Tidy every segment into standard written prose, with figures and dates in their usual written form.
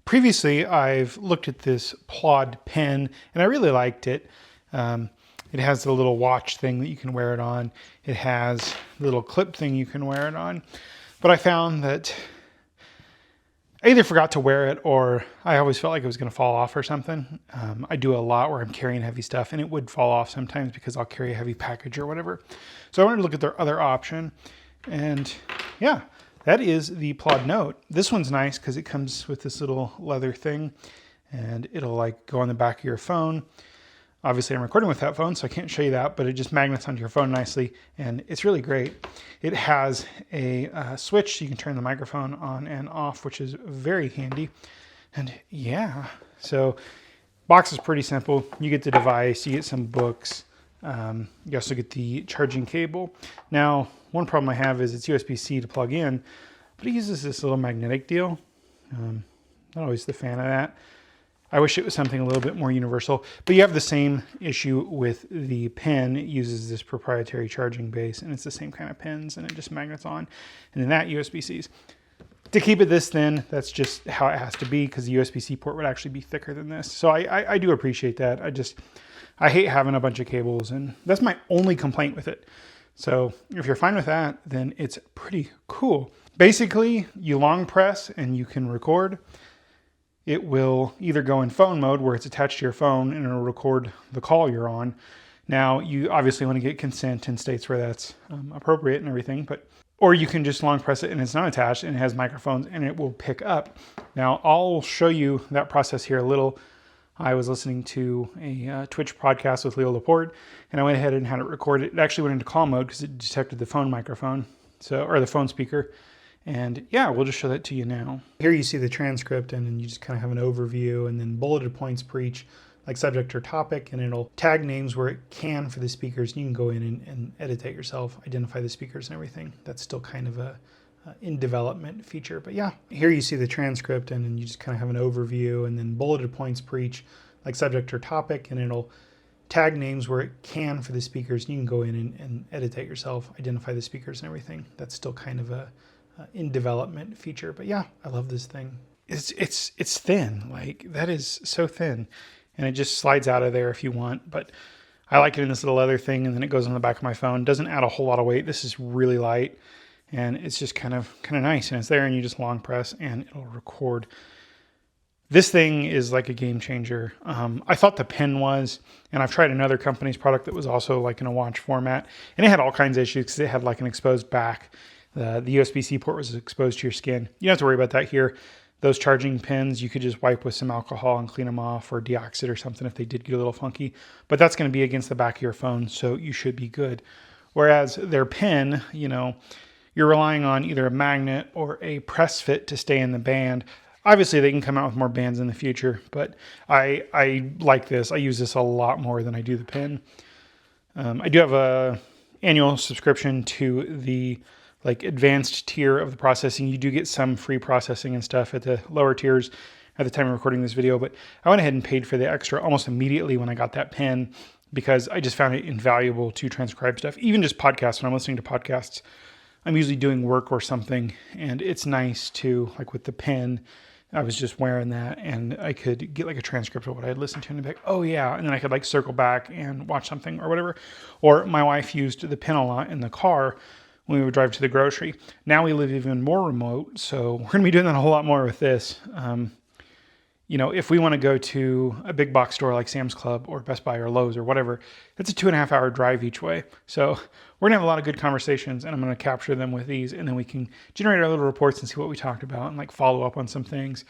Previously, I've looked at this PLAUD pen and I really liked it. It has the little watch thing that you can wear it on. It has the little clip thing you can wear it on. But I found that I either forgot to wear it or I always felt like it was going to fall off or something. I do a lot where I'm carrying heavy stuff and it would fall off sometimes because I'll carry a heavy package or whatever. So I wanted to look at their other option. And yeah, that is the PLAUD Note. This one's nice because it comes with this little leather thing and it'll like go on the back of your phone. Obviously I'm recording with that phone, so I can't show you that, but it just magnets onto your phone nicely and it's really great. It has a switch so you can turn the microphone on and off, which is very handy. And yeah, so box is pretty simple. You get the device, you get some books, you also get the charging cable. Now, one problem I have is it's USB-C to plug in, but it uses this little magnetic deal. Not always the fan of that. I wish it was something a little bit more universal, but you have the same issue with the pen. It uses this proprietary charging base and it's the same kind of pens and it just magnets on. And then that USB-C's. To keep it this thin, that's just how it has to be because the USB-C port would actually be thicker than this. So I do appreciate that. I hate having a bunch of cables and that's my only complaint with it. So if you're fine with that, then it's pretty cool. Basically, you long press and you can record. It will either go in phone mode where it's attached to your phone and it'll record the call you're on. Now, you obviously want to get consent in states where that's appropriate and everything, or you can just long press it and it's not attached and it has microphones and it will pick up. Now, I'll show you that process here a little. I was listening to a Twitch podcast with Leo Laporte and I went ahead and had it recorded. It actually went into call mode because it detected the phone microphone, or the phone speaker. And yeah, we'll just show that to you now. Here you see the transcript and then you just kind of have an overview and then bulleted points for each like subject or topic, and it'll tag names where it can for the speakers. You can go in and edit that yourself, identify the speakers and everything. That's still kind of a in development feature, but yeah. Here you see the transcript and then you just kind of have an overview and then bulleted points for each like subject or topic, and it'll tag names where it can for the speakers. You can go in and edit that yourself, identify the speakers and everything. That's still kind of a in development feature, but yeah, I love this thing. It's thin, like that is so thin, and it just slides out of there if you want, but I like it in this little leather thing, and then it goes on the back of my phone. Doesn't add a whole lot of weight. This is really light, and it's just kind of nice, and it's there, and you just long press, and it'll record. This thing is like a game changer. I thought the pen was, and I've tried another company's product that was also like in a watch format, and it had all kinds of issues because it had like an exposed back. The USB-C port was exposed to your skin. You don't have to worry about that here. Those charging pins, you could just wipe with some alcohol and clean them off, or deoxit or something if they did get a little funky. But that's going to be against the back of your phone, so you should be good. Whereas their pen, you're relying on either a magnet or a press fit to stay in the band. Obviously, they can come out with more bands in the future, but I like this. I use this a lot more than I do the pen. I do have a annual subscription to the advanced tier of the processing. You do get some free processing and stuff at the lower tiers at the time of recording this video, but I went ahead and paid for the extra almost immediately when I got that pen because I just found it invaluable to transcribe stuff. Even just podcasts, when I'm listening to podcasts, I'm usually doing work or something, and it's nice to, like with the pen, I was just wearing that and I could get like a transcript of what I had listened to and be like, oh yeah, and then I could like circle back and watch something or whatever. Or my wife used the pen a lot in the car when we would drive to the grocery. Now we live even more remote, so we're gonna be doing that a whole lot more with this. If we wanna go to a big box store like Sam's Club or Best Buy or Lowe's or whatever, it's a 2.5 hour drive each way. So we're gonna have a lot of good conversations and I'm gonna capture them with these, and then we can generate our little reports and see what we talked about and like follow up on some things.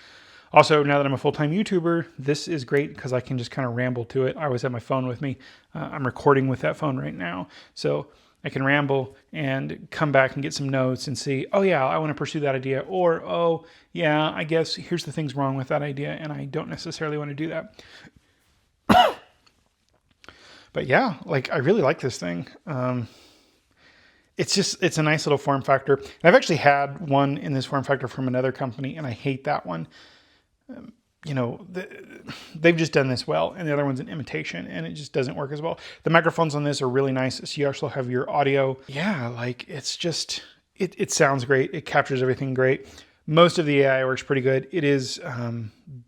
Also, now that I'm a full-time YouTuber, this is great because I can just kind of ramble to it. I always have my phone with me. I'm recording with that phone right now. So I can ramble and come back and get some notes and see, oh yeah, I want to pursue that idea. Or, oh yeah, I guess here's the things wrong with that idea and I don't necessarily want to do that. But yeah, I really like this thing. It's a nice little form factor. And I've actually had one in this form factor from another company and I hate that one. They've just done this well, and the other one's an imitation, and it just doesn't work as well. The microphones on this are really nice, so you also have your audio. Yeah, it's just, it sounds great. It captures everything great. Most of the AI works pretty good. It is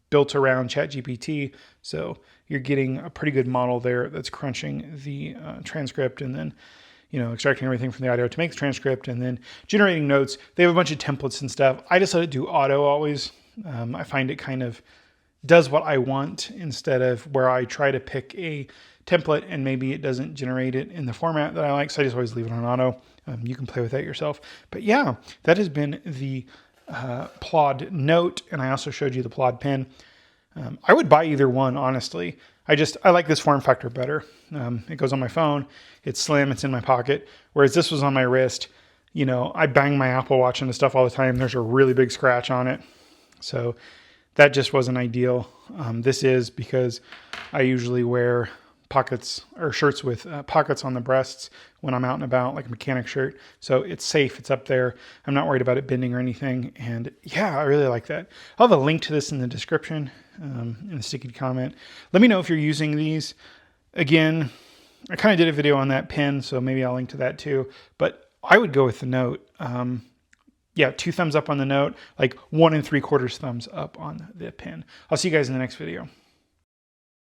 built around ChatGPT, so you're getting a pretty good model there that's crunching the transcript and then extracting everything from the audio to make the transcript and then generating notes. They have a bunch of templates and stuff. I just let it do auto always. I find it kind of does what I want instead of where I try to pick a template and maybe it doesn't generate it in the format that I like. So I just always leave it on auto. You can play with that yourself. But yeah, that has been the PLAUD Note, and I also showed you the PLAUD pen. I would buy either one, honestly. I like this form factor better. It goes on my phone. It's slim. It's in my pocket. Whereas this was on my wrist. I bang my Apple Watch into stuff all the time. There's a really big scratch on it. So that just wasn't ideal. This is because I usually wear pockets or shirts with pockets on the breasts when I'm out and about, like a mechanic shirt. So it's safe. It's up there. I'm not worried about it bending or anything. And yeah, I really like that. I'll have a link to this in the description, in the sticky comment. Let me know if you're using these. Again, I kind of did a video on that pen, so maybe I'll link to that too. But I would go with the Note. Yeah, 2 thumbs up on the Note, like 1 3/4 thumbs up on the pen. I'll see you guys in the next video.